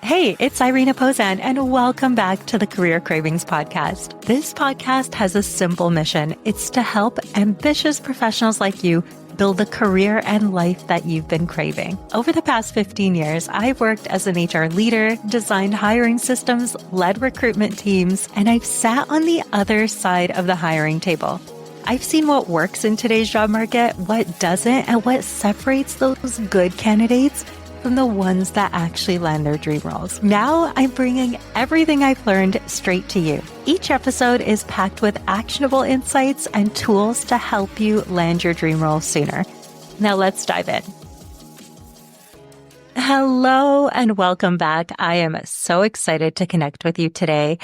Hey, it's Irina Pozan, and welcome back to the Career Cravings Podcast. This podcast has a simple mission. It's to help ambitious professionals like you build the career and life that you've been craving. Over the past 15 years, I've worked as an HR leader, designed hiring systems, led recruitment teams, and I've sat on the other side of the hiring table. I've seen what works in today's job market, what doesn't, and what separates those good candidates from the ones that actually land their dream roles. Now I'm bringing everything I've learned straight to you. Each episode is packed with actionable insights and tools to help you land your dream role sooner. Now let's dive in. Hello and welcome back. I am so excited to connect with you today.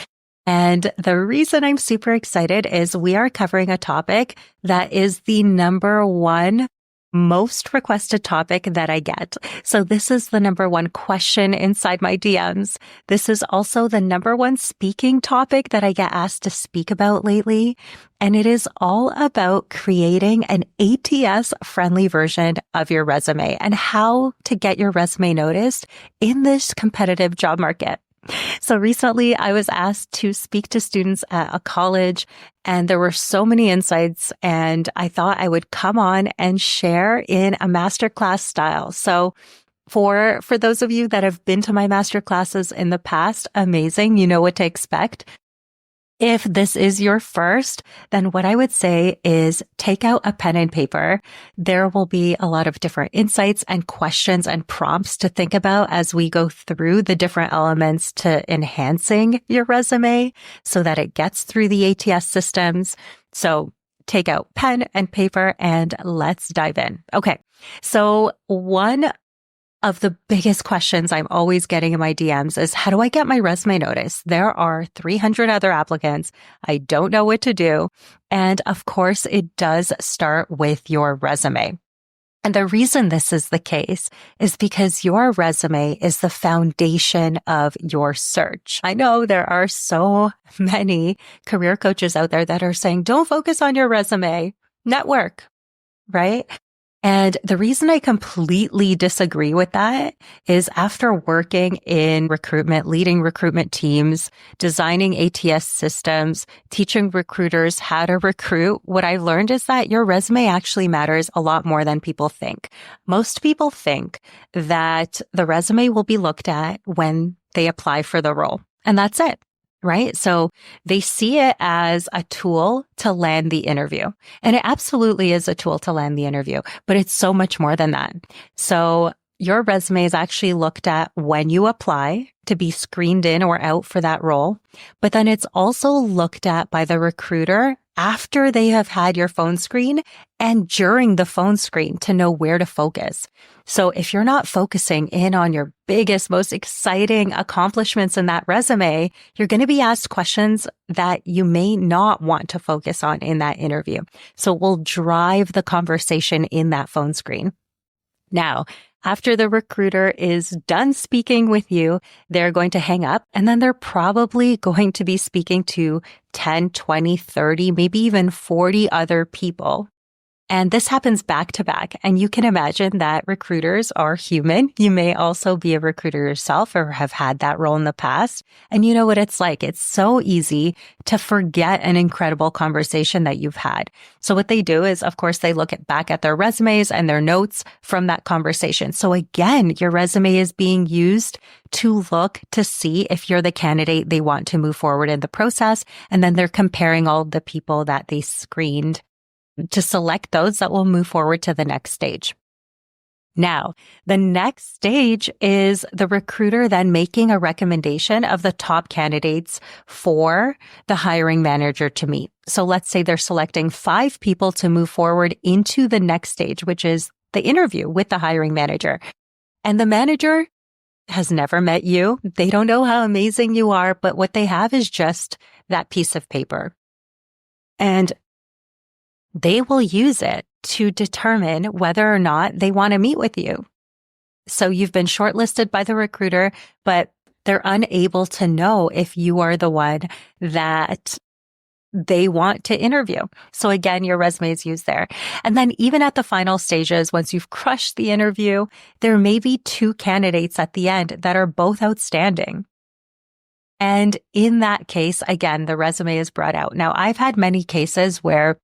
And the reason I'm super excited is we are covering a topic that is the number one most requested topic that I get. So this is the number one question inside my DMs. This is also the number one speaking topic that I get asked to speak about lately. And it is all about creating an ATS-friendly version of your resume and how to get your resume noticed in this competitive job market. So recently I was asked to speak to students at a college and there were so many insights and I thought I would come on and share in a masterclass style. So for those of you that have been to my masterclasses in the past, amazing. You know what to expect. If this is your first, then what I would say is take out a pen and paper. There will be a lot of different insights and questions and prompts to think about as we go through the different elements to enhancing your resume so that it gets through the ATS systems. So take out pen and paper and let's dive in. Okay. So one of the biggest questions I'm always getting in my DMs is, how do I get my resume noticed? There are 300 other applicants. I don't know what to do. And of course, it does start with your resume. And the reason this is the case is because your resume is the foundation of your search. I know there are so many career coaches out there that are saying, don't focus on your resume, network, right? And the reason I completely disagree with that is after working in recruitment, leading recruitment teams, designing ATS systems, teaching recruiters how to recruit, what I've learned is that your resume actually matters a lot more than people think. Most people think that the resume will be looked at when they apply for the role, and that's it. Right? So they see it as a tool to land the interview. And it absolutely is a tool to land the interview, but it's so much more than that. So your resume is actually looked at when you apply to be screened in or out for that role. But then it's also looked at by the recruiter after they have had your phone screen and during the phone screen to know where to focus. So if you're not focusing in on your biggest, most exciting accomplishments in that resume, you're going to be asked questions that you may not want to focus on in that interview. So it will drive the conversation in that phone screen. Now, after the recruiter is done speaking with you, they're going to hang up and then they're probably going to be speaking to 10, 20, 30, maybe even 40 other people. And this happens back to back. And you can imagine that recruiters are human. You may also be a recruiter yourself or have had that role in the past. And you know what it's like. It's so easy to forget an incredible conversation that you've had. So what they do is, of course, they look back at their resumes and their notes from that conversation. So again, your resume is being used to look to see if you're the candidate they want to move forward in the process. And then they're comparing all the people that they screened to select those that will move forward to the next stage. Now, the next stage is the recruiter then making a recommendation of the top candidates for the hiring manager to meet. So let's say they're selecting 5 people to move forward into the next stage, which is the interview with the hiring manager. And the manager has never met you. They don't know how amazing you are, but what they have is just that piece of paper. And they will use it to determine whether or not they want to meet with you. So you've been shortlisted by the recruiter, but they're unable to know if you are the one that they want to interview. So again, your resume is used there. And then even at the final stages, once you've crushed the interview, there may be two candidates at the end that are both outstanding. And in that case, again, the resume is brought out. Now, I've had many cases where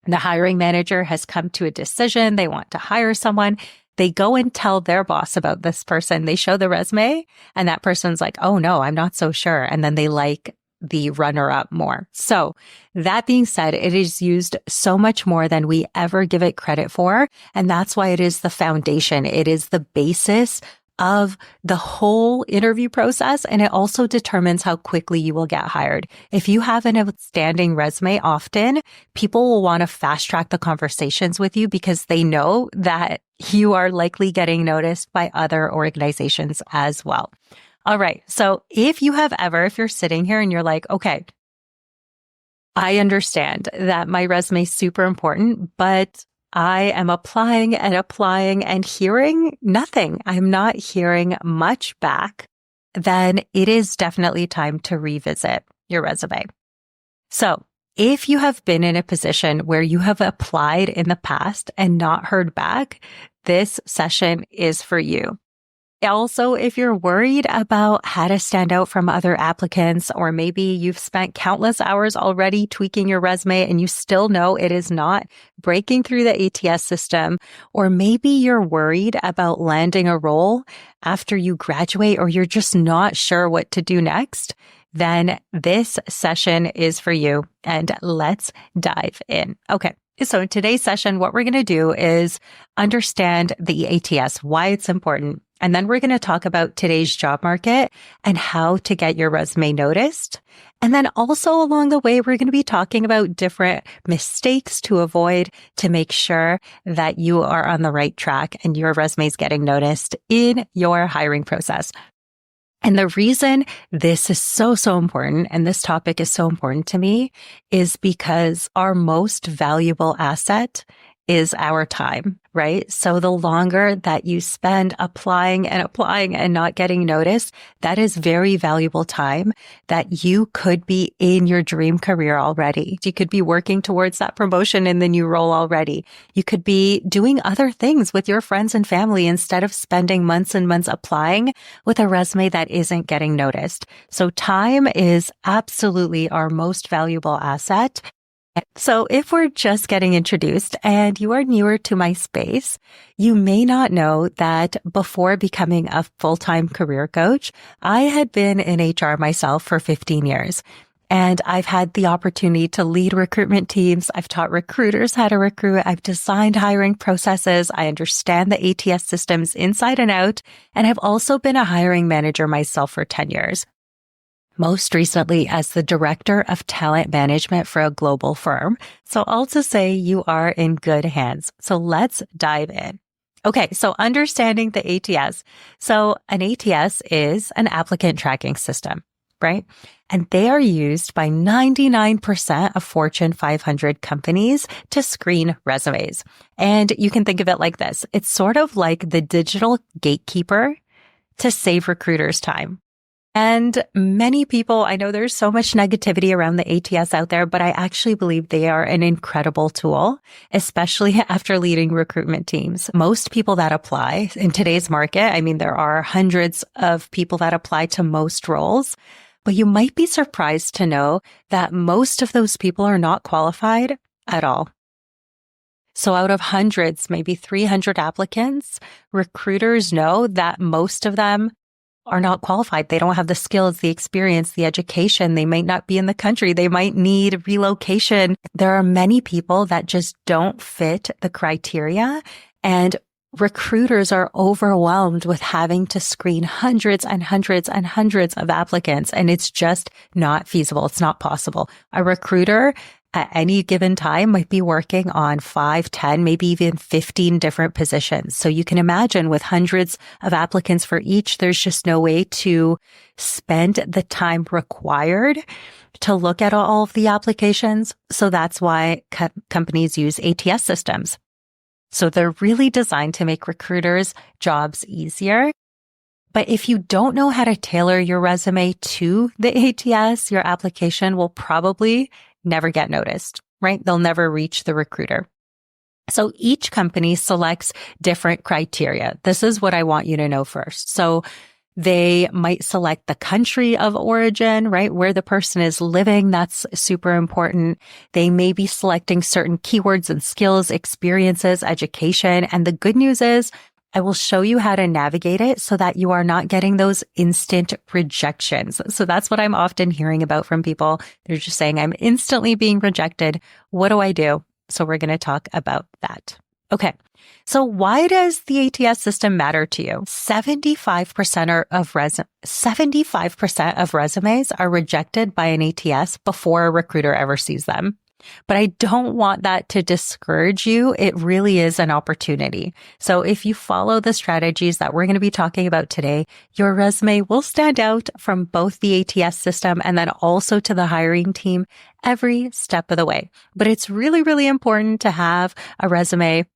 the hiring manager has come to a decision. They want to hire someone. They go and tell their boss about this person. They show the resume and that person's like, oh no, I'm not so sure. And then they like the runner-up more. So that being said, it is used so much more than we ever give it credit for. And that's why it is the foundation. It is the basis of the whole interview process. And it also determines how quickly you will get hired. If you have an outstanding resume, often people will want to fast track the conversations with you because they know that you are likely getting noticed by other organizations as well. All right. So if you're sitting here and you're like, okay, I understand that my resume is super important, but I am applying and hearing nothing. I'm not hearing much back. Then it is definitely time to revisit your resume. So if you have been in a position where you have applied in the past and not heard back, this session is for you. Also, if you're worried about how to stand out from other applicants, or maybe you've spent countless hours already tweaking your resume and you still know it is not breaking through the ATS system, or maybe you're worried about landing a role after you graduate, or you're just not sure what to do next, then this session is for you. And let's dive in. Okay. So in today's session, what we're going to do is understand the ATS, why it's important. And then we're going to talk about today's job market and how to get your resume noticed. And then also along the way, we're going to be talking about different mistakes to avoid to make sure that you are on the right track and your resume is getting noticed in your hiring process. And the reason this is so important, and this topic is so important to me, is because our most valuable asset is our time, right? So the longer that you spend applying and not getting noticed, that is very valuable time that you could be in your dream career already. You could be working towards that promotion in the new role already. You could be doing other things with your friends and family instead of spending months and months applying with a resume that isn't getting noticed. So time is absolutely our most valuable asset. So if we're just getting introduced and you are newer to my space, you may not know that before becoming a full-time career coach, I had been in HR myself for 15 years. And I've had the opportunity to lead recruitment teams. I've taught recruiters how to recruit. I've designed hiring processes. I understand the ATS systems inside and out. And I've also been a hiring manager myself for 10 years. Most recently as the director of talent management for a global firm. So all to say you are in good hands. So let's dive in. Okay. So understanding the ATS. So an ATS is an applicant tracking system, right? And they are used by 99% of Fortune 500 companies to screen resumes. And you can think of it like this. It's sort of like the digital gatekeeper to save recruiters time. And many people, I know there's so much negativity around the ATS out there, but I actually believe they are an incredible tool, especially after leading recruitment teams. Most people that apply in today's market, I mean, there are hundreds of people that apply to most roles, but you might be surprised to know that most of those people are not qualified at all. So out of hundreds, maybe 300 applicants, recruiters know that most of them are not qualified. They don't have the skills, the experience, the education. They might not be in the country. They might need relocation. There are many people that just don't fit the criteria, and recruiters are overwhelmed with having to screen hundreds and hundreds and hundreds of applicants, and it's just not feasible. It's not possible. A recruiter at any given time might be working on 5, 10, maybe even 15 different positions. So you can imagine with hundreds of applicants for each, there's just no way to spend the time required to look at all of the applications. So that's why companies use ATS systems. So they're really designed to make recruiters' jobs easier. But if you don't know how to tailor your resume to the ATS, your application will probably never get noticed, right? They'll never reach the recruiter. So each company selects different criteria. This is what I want you to know first. So they might select the country of origin, right? Where the person is living. That's super important. They may be selecting certain keywords and skills, experiences, education. And the good news is I will show you how to navigate it so that you are not getting those instant rejections. So that's what I'm often hearing about from people. They're just saying, I'm instantly being rejected. What do I do? So we're going to talk about that. Okay. So why does the ATS system matter to you? 75% of resumes are rejected by an ATS before a recruiter ever sees them. But I don't want that to discourage you. It really is an opportunity. So if you follow the strategies that we're going to be talking about today, your resume will stand out from both the ATS system and then also to the hiring team every step of the way. But it's really, really important to have a resume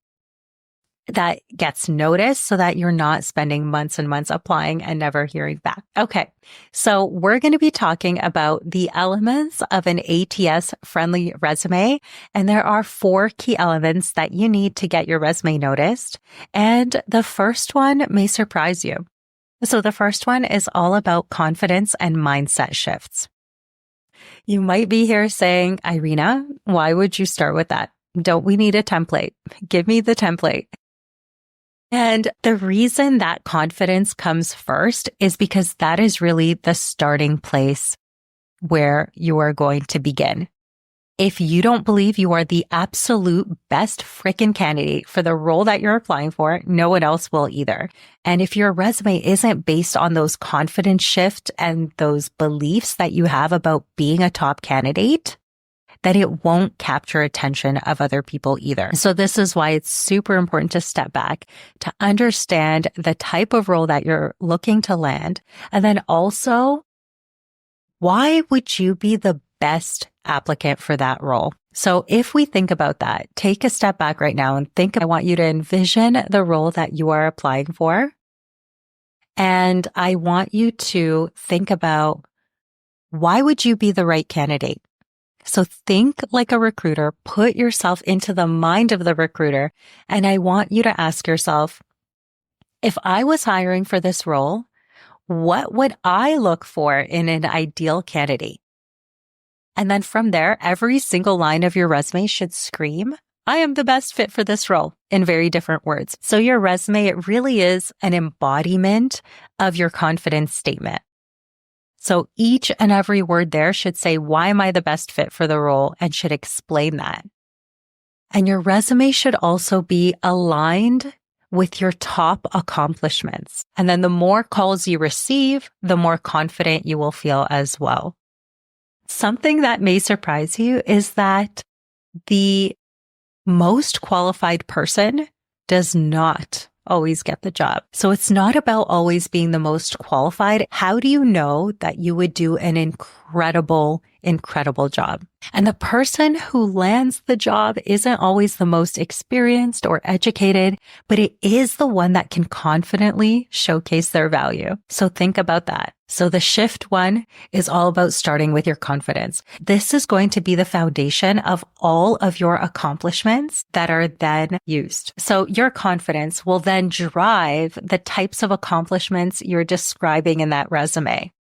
that gets noticed so that you're not spending months and months applying and never hearing back. Okay. So we're going to be talking about the elements of an ATS friendly resume. And there are 4 key elements that you need to get your resume noticed. And the first one may surprise you. So the first one is all about confidence and mindset shifts. You might be here saying, Irina, why would you start with that? Don't we need a template? Give me the template. And the reason that confidence comes first is because that is really the starting place where you are going to begin. If you don't believe you are the absolute best frickin' candidate for the role that you're applying for, no one else will either. And if your resume isn't based on those confidence shifts and those beliefs that you have about being a top candidate, that it won't capture attention of other people either. So this is why it's super important to step back, to understand the type of role that you're looking to land. And then also, why would you be the best applicant for that role? So if we think about that, take a step back right now and I want you to envision the role that you are applying for. And I want you to think about, why would you be the right candidate? So think like a recruiter, put yourself into the mind of the recruiter. And I want you to ask yourself, if I was hiring for this role, what would I look for in an ideal candidate? And then from there, every single line of your resume should scream, I am the best fit for this role, in very different words. So your resume, it really is an embodiment of your confidence statement. So each and every word there should say, why am I the best fit for the role, and should explain that. And your resume should also be aligned with your top accomplishments. And then the more calls you receive, the more confident you will feel as well. Something that may surprise you is that the most qualified person does not always get the job. So it's not about always being the most qualified. How do you know that you would do an incredible job? And the person who lands the job isn't always the most experienced or educated, but it is the one that can confidently showcase their value. So think about that. So the shift 1 is all about starting with your confidence. This is going to be the foundation of all of your accomplishments that are then used. So your confidence will then drive the types of accomplishments you're describing in that resume.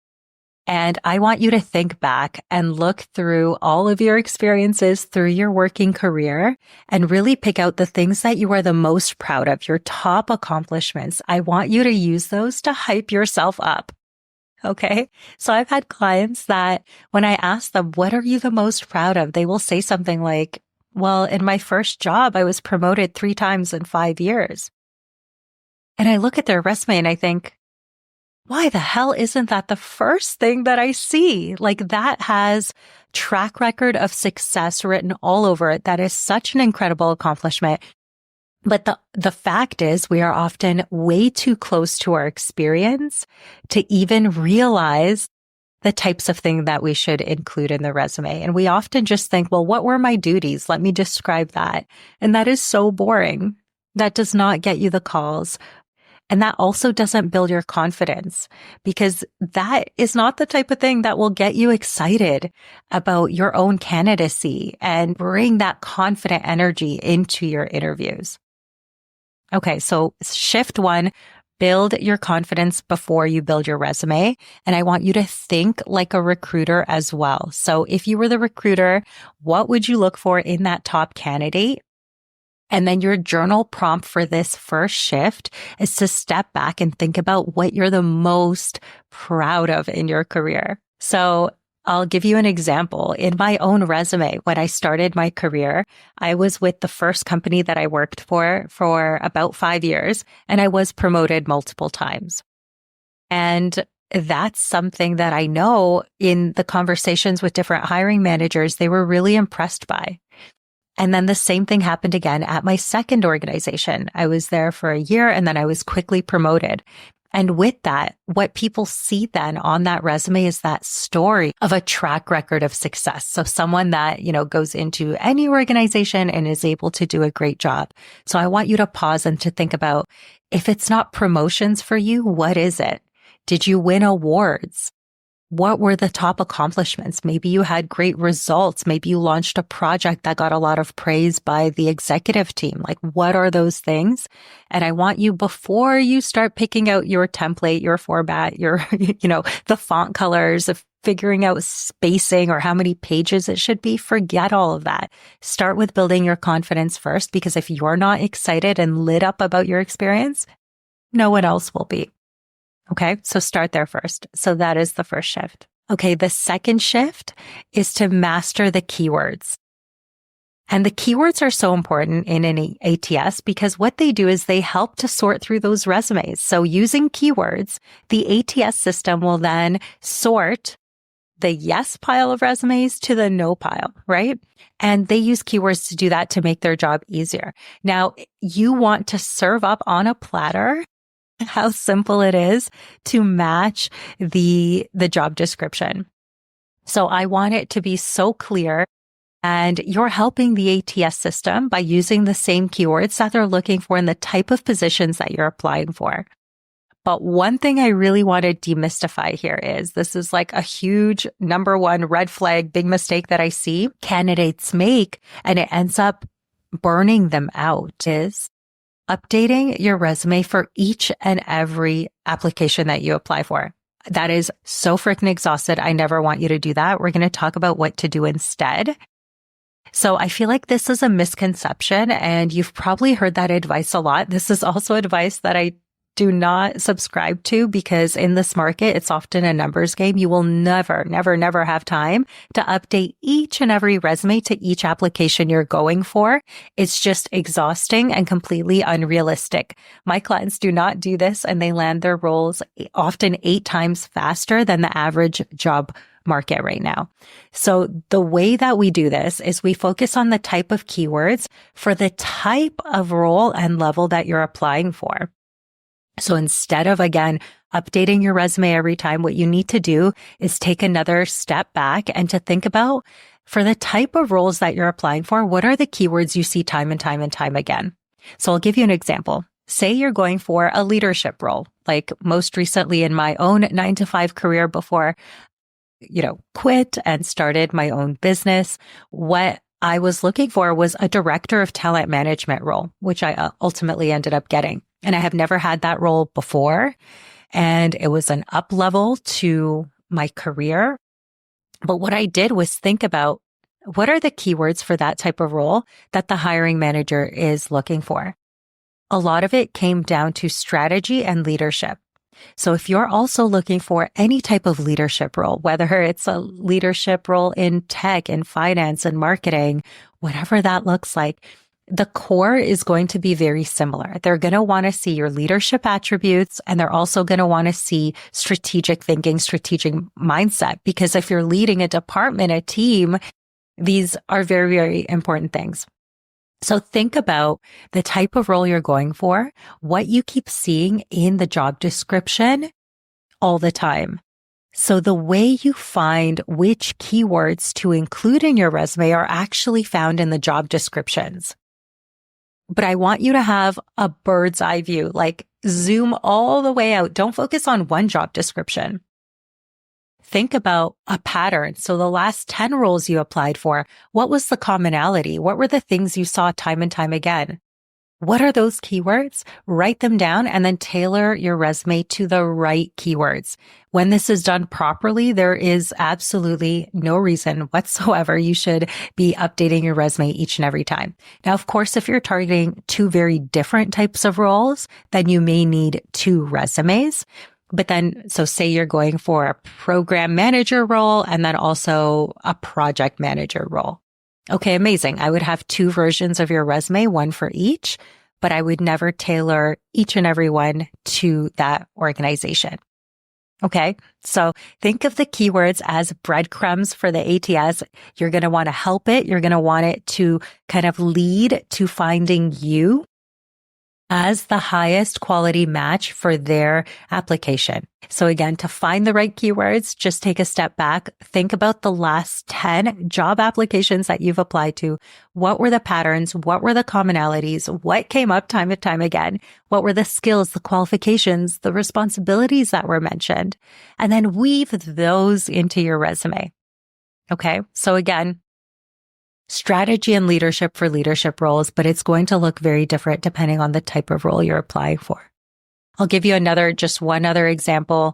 And I want you to think back and look through all of your experiences through your working career and really pick out the things that you are the most proud of, your top accomplishments. I want you to use those to hype yourself up. Okay. So I've had clients that when I ask them, what are you the most proud of? They will say something like, well, in my first job, I was promoted 3 times in 5 years. And I look at their resume and I think, why the hell isn't that the first thing that I see? Like, that has track record of success written all over it. That is such an incredible accomplishment. But the fact is, we are often way too close to our experience to even realize the types of thing that we should include in the resume. And we often just think, well, what were my duties? Let me describe that. And that is so boring. That does not get you the calls. And that also doesn't build your confidence, because that is not the type of thing that will get you excited about your own candidacy and bring that confident energy into your interviews. Okay, so shift one, build your confidence before you build your resume. And I want you to think like a recruiter as well. So if you were the recruiter, what would you look for in that top candidate? And then your journal prompt for this first shift is to step back and think about what you're the most proud of in your career. So I'll give you an example. In my own resume, when I started my career, I was with the first company that I worked for about 5 years, and I was promoted multiple times. And that's something that I know in the conversations with different hiring managers, they were really impressed by. And then the same thing happened again at my second organization. I was there for a year and then I was quickly promoted. And with that, what people see then on that resume is that story of a track record of success. So someone that, goes into any organization and is able to do a great job. So I want you to pause and to think about, if it's not promotions for you, what is it? Did you win awards? What were the top accomplishments? Maybe you had great results. Maybe you launched a project that got a lot of praise by the executive team. Like, what are those things? And I want you, before you start picking out your template, your format, your, the font colors, of figuring out spacing or how many pages it should be, forget all of that. Start with building your confidence first, because if you're not excited and lit up about your experience, no one else will be. Okay, so start there first. So that is the first shift. Okay, the second shift is to master the keywords. And the keywords are so important in an ATS because what they do is they help to sort through those resumes. So using keywords, the ATS system will then sort the yes pile of resumes to the no pile, right? And they use keywords to do that to make their job easier. Now, you want to serve up on a platter how simple it is to match the job description. So I want it to be so clear, and you're helping the ATS system by using the same keywords that they're looking for in the type of positions that you're applying for. But one thing I really want to demystify here is, this is like a huge number one red flag, big mistake that I see candidates make, and it ends up burning them out, is updating your resume for each and every application that you apply for. That is so freaking exhausted. I never want you to do that. We're going to talk about what to do instead. So I feel like this is a misconception, and you've probably heard that advice a lot. This is also advice that I do not subscribe to, because in this market, it's often a numbers game. You will never have time to update each and every resume to each application you're going for. It's just exhausting and completely unrealistic. My clients do not do this, and they land their roles often 8 times faster than the average job market right now. So the way that we do this is we focus on the type of keywords for the type of role and level that you're applying for. So instead of, again, updating your resume every time, what you need to do is take another step back and to think about, for the type of roles that you're applying for, what are the keywords you see time and time and time again? So I'll give you an example. Say you're going for a leadership role, like most recently in my own 9-to-5 career before, quit and started my own business. What I was looking for was a director of talent management role, which I ultimately ended up getting. And I have never had that role before. And it was an up level to my career. But what I did was think about, what are the keywords for that type of role that the hiring manager is looking for? A lot of it came down to strategy and leadership. So if you're also looking for any type of leadership role, whether it's a leadership role in tech and finance and marketing, whatever that looks like, the core is going to be very similar. They're going to want to see your leadership attributes, and they're also going to want to see strategic thinking, strategic mindset, because if you're leading a department, a team, these are very, very important things. So think about the type of role you're going for, what you keep seeing in the job description all the time. So the way you find which keywords to include in your resume are actually found in the job descriptions. But I want you to have a bird's eye view. Like, Zoom all the way out. Don't focus on one job description. Think about a pattern. So the last 10 roles you applied for, what was the commonality? What were the things you saw time and time again? What are those keywords? Write them down and then tailor your resume to the right keywords. When this is done properly, there is absolutely no reason whatsoever you should be updating your resume each and every time. Now, of course, if you're targeting two very different types of roles, then you may need two resumes. But then, so say you're going for a program manager role and then also a project manager role. Okay, amazing. I would have two versions of your resume, one for each, but I would never tailor each and every one to that organization. Okay, so think of the keywords as breadcrumbs for the ATS. You're going to want to help it. You're going to want it to kind of lead to finding you as the highest quality match for their application. So again, to find the right keywords, just take a step back. Think about the last 10 job applications that you've applied to. What were the patterns? What were the commonalities? What came up time and time again? What were the skills, the qualifications, the responsibilities that were mentioned? And then weave those into your resume. Okay. So again, strategy and leadership for leadership roles, but it's going to look very different depending on the type of role you're applying for. I'll give you just one other example.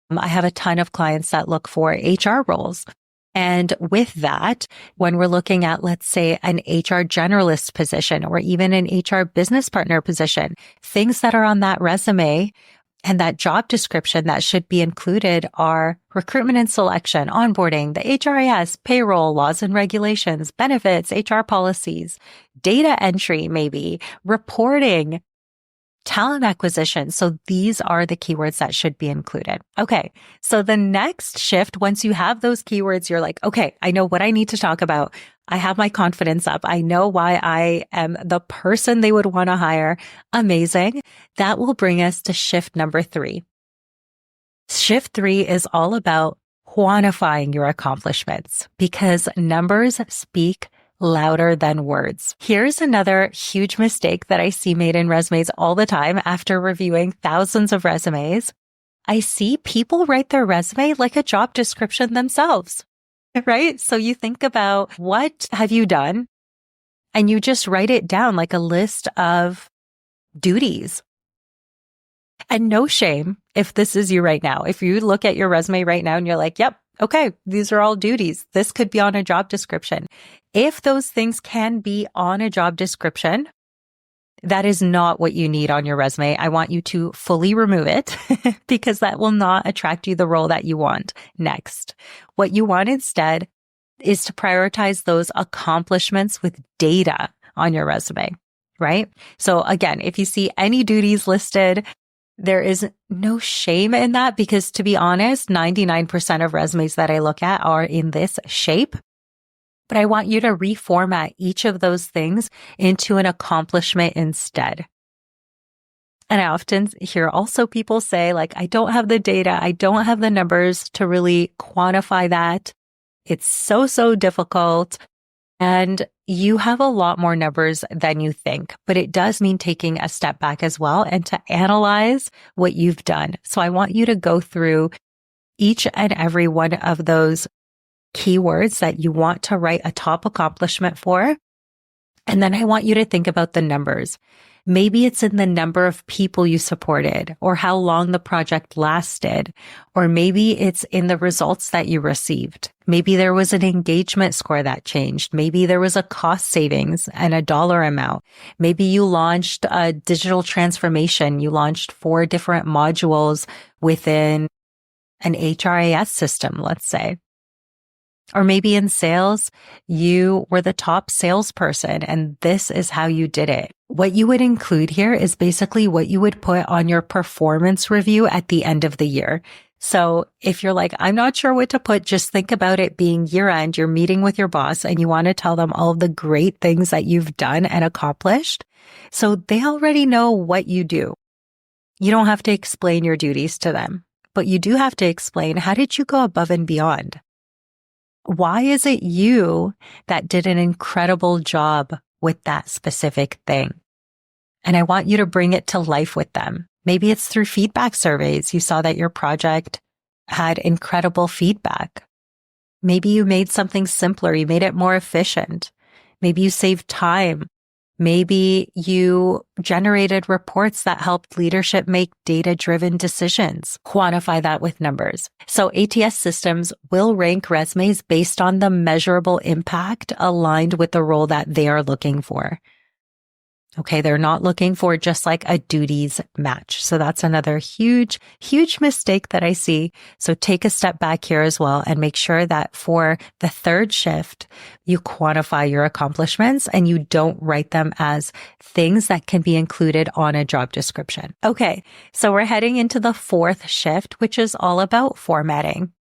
I have a ton of clients that look for HR roles. And with that, when we're looking at, let's say, an HR generalist position or even an HR business partner position, things that are on that resume and that job description that should be included are recruitment and selection, onboarding, the HRIS, payroll, laws and regulations, benefits, HR policies, data entry, maybe reporting, talent acquisition. So these are the keywords that should be included. Okay. So the next shift, once you have those keywords, you're like, okay, I know what I need to talk about. I have my confidence up. I know why I am the person they would want to hire. Amazing. That will bring us to shift number 3. Shift 3 is all about quantifying your accomplishments because numbers speak louder than words. Here's another huge mistake that I see made in resumes all the time after reviewing thousands of resumes. I see people write their resume like a job description themselves, right? So you think about what have you done and you just write it down like a list of duties. And no shame if this is you right now. If you look at your resume right now and you're like, yep, okay, these are all duties. This could be on a job description. If those things can be on a job description, that is not what you need on your resume. I want you to fully remove it because that will not attract you the role that you want next. What you want instead is to prioritize those accomplishments with data on your resume, right? So again, if you see any duties listed, there is no shame in that because to be honest, 99% of resumes that I look at are in this shape. But I want you to reformat each of those things into an accomplishment instead. And I often hear also people say like, I don't have the data. I don't have the numbers to really quantify that. It's so difficult. And you have a lot more numbers than you think, but it does mean taking a step back as well and to analyze what you've done. So I want you to go through each and every one of those keywords that you want to write a top accomplishment for. And then I want you to think about the numbers. Maybe it's in the number of people you supported or how long the project lasted, or maybe it's in the results that you received. Maybe there was an engagement score that changed. Maybe there was a cost savings and a dollar amount. Maybe you launched a digital transformation. You launched 4 different modules within an HRIS system, let's say. Or maybe in sales, you were the top salesperson and this is how you did it. What you would include here is basically what you would put on your performance review at the end of the year. So if you're like, I'm not sure what to put, just think about it being year end, you're meeting with your boss and you want to tell them all of the great things that you've done and accomplished. So they already know what you do. You don't have to explain your duties to them, but you do have to explain, how did you go above and beyond? Why is it you that did an incredible job with that specific thing? And I want you to bring it to life with them. Maybe it's through feedback surveys. You saw that your project had incredible feedback. Maybe you made something simpler. You made it more efficient. Maybe you saved time. Maybe you generated reports that helped leadership make data-driven decisions. Quantify that with numbers. So ATS systems will rank resumes based on the measurable impact aligned with the role that they are looking for. Okay, they're not looking for just like a duties match. So that's another huge, huge mistake that I see. So take a step back here as well and make sure that for the third shift, you quantify your accomplishments and you don't write them as things that can be included on a job description. Okay, so we're heading into the fourth shift, which is all about formatting.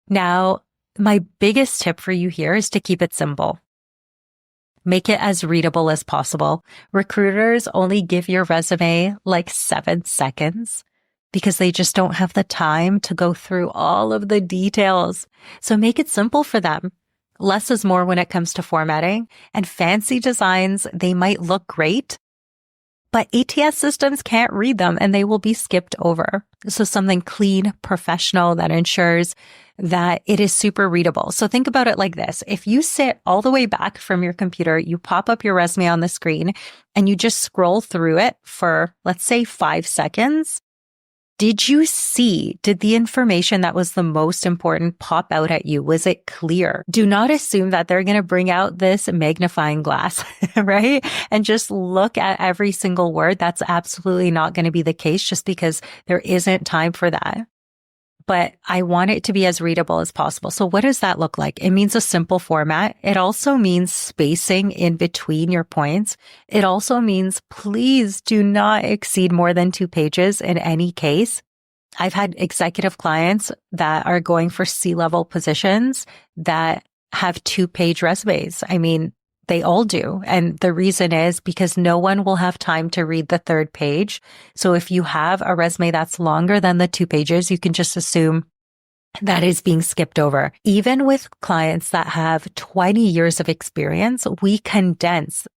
Now, my biggest tip for you here is to keep it simple. Make it as readable as possible. Recruiters only give your resume like 7 seconds because they just don't have the time to go through all of the details. So make it simple for them. Less is more when it comes to formatting, and fancy designs, they might look great, but ATS systems can't read them and they will be skipped over. So something clean, professional that ensures that it is super readable. So think about it like this. If you sit all the way back from your computer, you pop up your resume on the screen and you just scroll through it for, let's say, 5 seconds. Did the information that was the most important pop out at you? Was it clear? Do not assume that they're going to bring out this magnifying glass, right? And just look at every single word. That's absolutely not going to be the case just because there isn't time for that. But I want it to be as readable as possible. So what does that look like? It means a simple format. It also means spacing in between your points. It also means please do not exceed more than 2 pages in any case. I've had executive clients that are going for C-level positions that have 2-page resumes. I mean, they all do. And the reason is because no one will have time to read the 3rd page. So if you have a resume that's longer than the 2 pages, you can just assume that is being skipped over. Even with clients that have 20 years of experience, we condense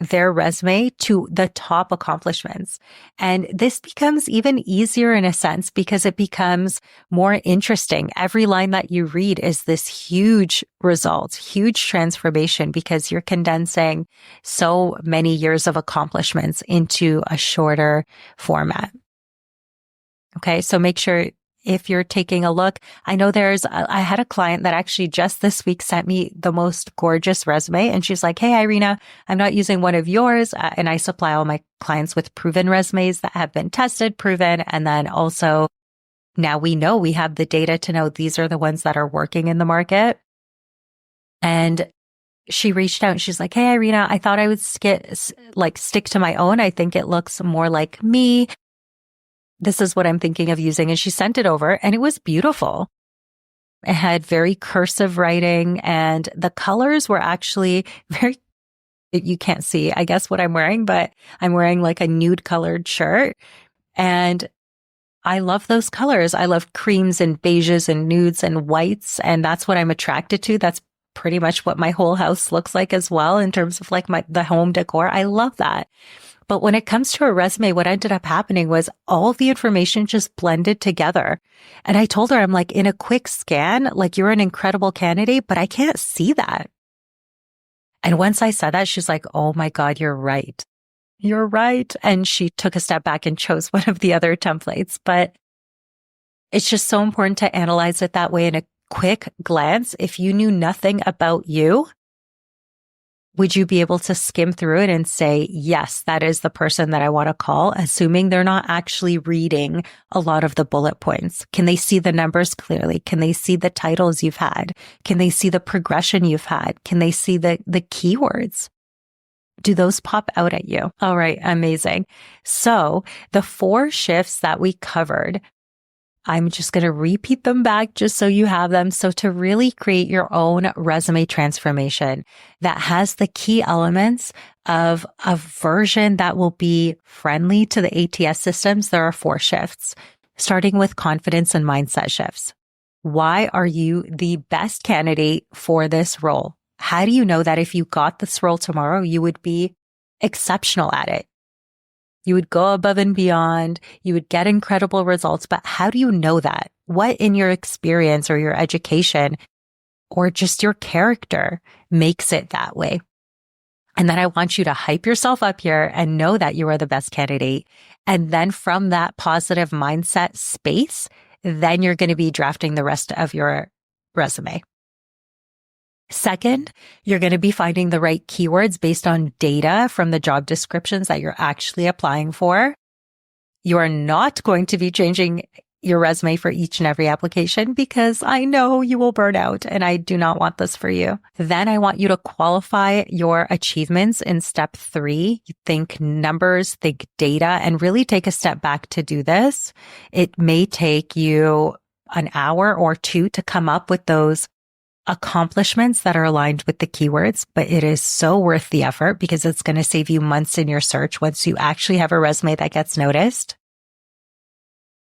their resume to the top accomplishments. And this becomes even easier in a sense because it becomes more interesting. Every line that you read is this huge result, huge transformation because you're condensing so many years of accomplishments into a shorter format. Okay, so make sure if you're taking a look, I know I had a client that actually just this week sent me the most gorgeous resume. And she's like, hey, Irina, I'm not using one of yours. And I supply all my clients with proven resumes that have been tested, proven. And then also now we know we have the data to know these are the ones that are working in the market. And she reached out and she's like, hey, Irina, I thought I would stick to my own. I think it looks more like me. This is what I'm thinking of using. And she sent it over and it was beautiful. It had very cursive writing and the colors were actually you can't see, I guess, what I'm wearing, but I'm wearing like a nude colored shirt. And I love those colors. I love creams and beiges and nudes and whites. And that's what I'm attracted to. That's pretty much what my whole house looks like as well in terms of like the home decor. I love that. But when it comes to a resume, what ended up happening was all of the information just blended together. And I told her, I'm like, in a quick scan, like you're an incredible candidate, but I can't see that. And once I said that, she's like, oh my God, you're right. You're right. And she took a step back and chose one of the other templates. But it's just so important to analyze it that way in a quick glance. If you knew nothing about you, would you be able to skim through it and say, yes, that is the person that I want to call, assuming they're not actually reading a lot of the bullet points? Can they see the numbers clearly? Can they see the titles you've had? Can they see the progression you've had? Can they see the keywords? Do those pop out at you? All right, amazing. So the 4 shifts that we covered, I'm just going to repeat them back just so you have them. So to really create your own resume transformation that has the key elements of a version that will be friendly to the ATS systems, there are 4 shifts, starting with confidence and mindset shifts. Why are you the best candidate for this role? How do you know that if you got this role tomorrow, you would be exceptional at it? You would go above and beyond. You would get incredible results. But how do you know that? What in your experience or your education or just your character makes it that way? And then I want you to hype yourself up here and know that you are the best candidate. And then from that positive mindset space, then you're going to be drafting the rest of your resume. Second, you're going to be finding the right keywords based on data from the job descriptions that you're actually applying for. You are not going to be changing your resume for each and every application because I know you will burn out and I do not want this for you. Then I want you to qualify your achievements in step 3. You think numbers, think data, and really take a step back to do this. It may take you an hour or 2 to come up with those accomplishments that are aligned with the keywords, but it is so worth the effort because it's going to save you months in your search once you actually have a resume that gets noticed.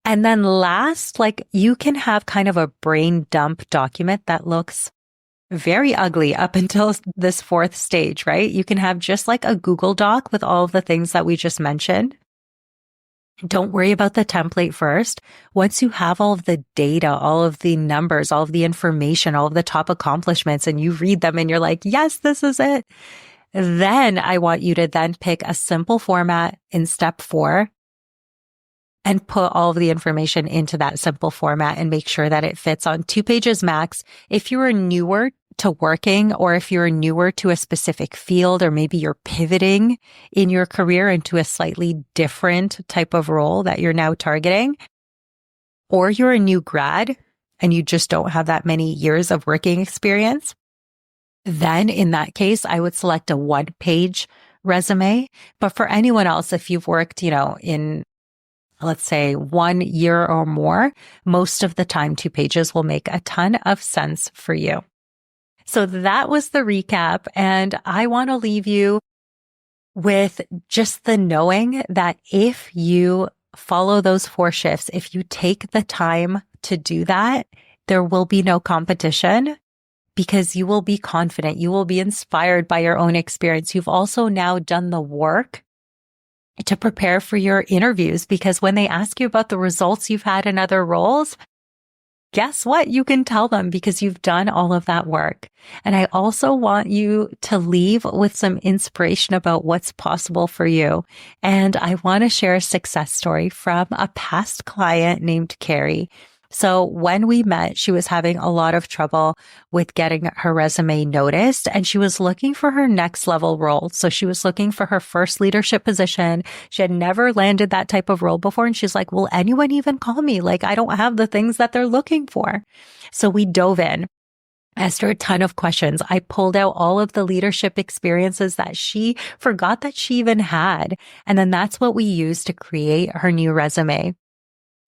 And then last, you can have kind of a brain dump document that looks very ugly up until this 4th stage, right? You can have just like a Google Doc with all of the things that we just mentioned. Don't worry about the template first. Once you have all of the data, all of the numbers, all of the information, all of the top accomplishments, and you read them and you're like, yes, this is it. Then I want you to then pick a simple format in step 4 and put all of the information into that simple format and make sure that it fits on 2 pages max. If you are newer to working or if you're newer to a specific field, or maybe you're pivoting in your career into a slightly different type of role that you're now targeting, or you're a new grad and you just don't have that many years of working experience, then in that case, I would select a 1-page resume. But for anyone else, if you've worked, in let's say 1 year or more, most of the time 2 pages will make a ton of sense for you. So that was the recap. And I want to leave you with just the knowing that if you follow those 4 shifts, if you take the time to do that, there will be no competition because you will be confident. You will be inspired by your own experience. You've also now done the work to prepare for your interviews, because when they ask you about the results you've had in other roles, guess what? You can tell them because you've done all of that work. And I also want you to leave with some inspiration about what's possible for you. And I want to share a success story from a past client named Carrie. So when we met, she was having a lot of trouble with getting her resume noticed, and she was looking for her next level role. So she was looking for her first leadership position. She had never landed that type of role before. And she's like, will anyone even call me? I don't have the things that they're looking for. So we dove in. Asked her a ton of questions. I pulled out all of the leadership experiences that she forgot that she even had. And then that's what we used to create her new resume.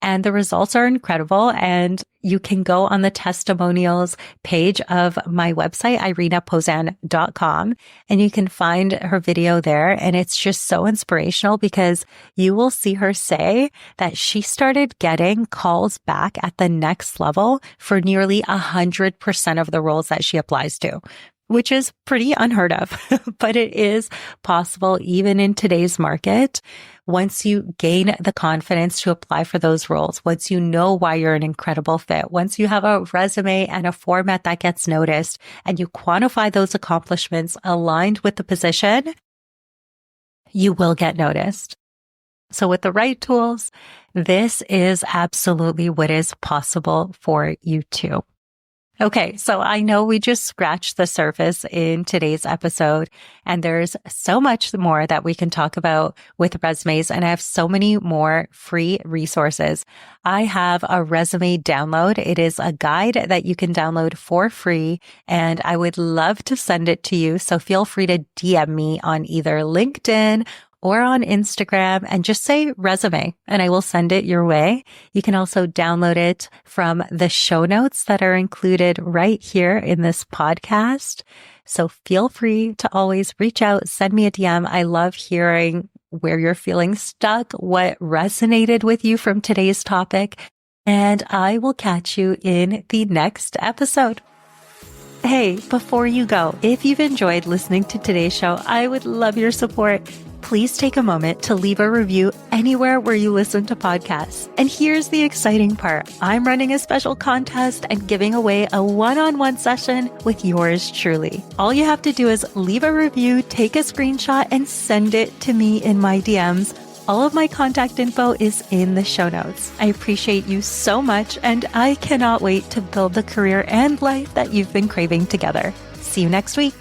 And the results are incredible. And you can go on the testimonials page of my website, irenapozan.com, and you can find her video there. And it's just so inspirational because you will see her say that she started getting calls back at the next level for nearly 100% of the roles that she applies to, which is pretty unheard of, but it is possible even in today's market. Once you gain the confidence to apply for those roles, once you know why you're an incredible fit, once you have a resume and a format that gets noticed, and you quantify those accomplishments aligned with the position, you will get noticed. So with the right tools, this is absolutely what is possible for you too. Okay, so I know we just scratched the surface in today's episode, and there's so much more that we can talk about with resumes, and I have so many more free resources. I have a resume download. It is a guide that you can download for free, and I would love to send it to you. So feel free to DM me on either LinkedIn or on Instagram and just say resume and I will send it your way. You can also download it from the show notes that are included right here in this podcast. So feel free to always reach out, send me a DM. I love hearing where you're feeling stuck, what resonated with you from today's topic, and I will catch you in the next episode. Hey, before you go, if you've enjoyed listening to today's show, I would love your support. please take a moment to leave a review anywhere where you listen to podcasts. And here's the exciting part. I'm running a special contest and giving away a one-on-one session with yours truly. All you have to do is leave a review, take a screenshot, and send it to me in my DMs. All of my contact info is in the show notes. I appreciate you so much, and I cannot wait to build the career and life that you've been craving together. See you next week.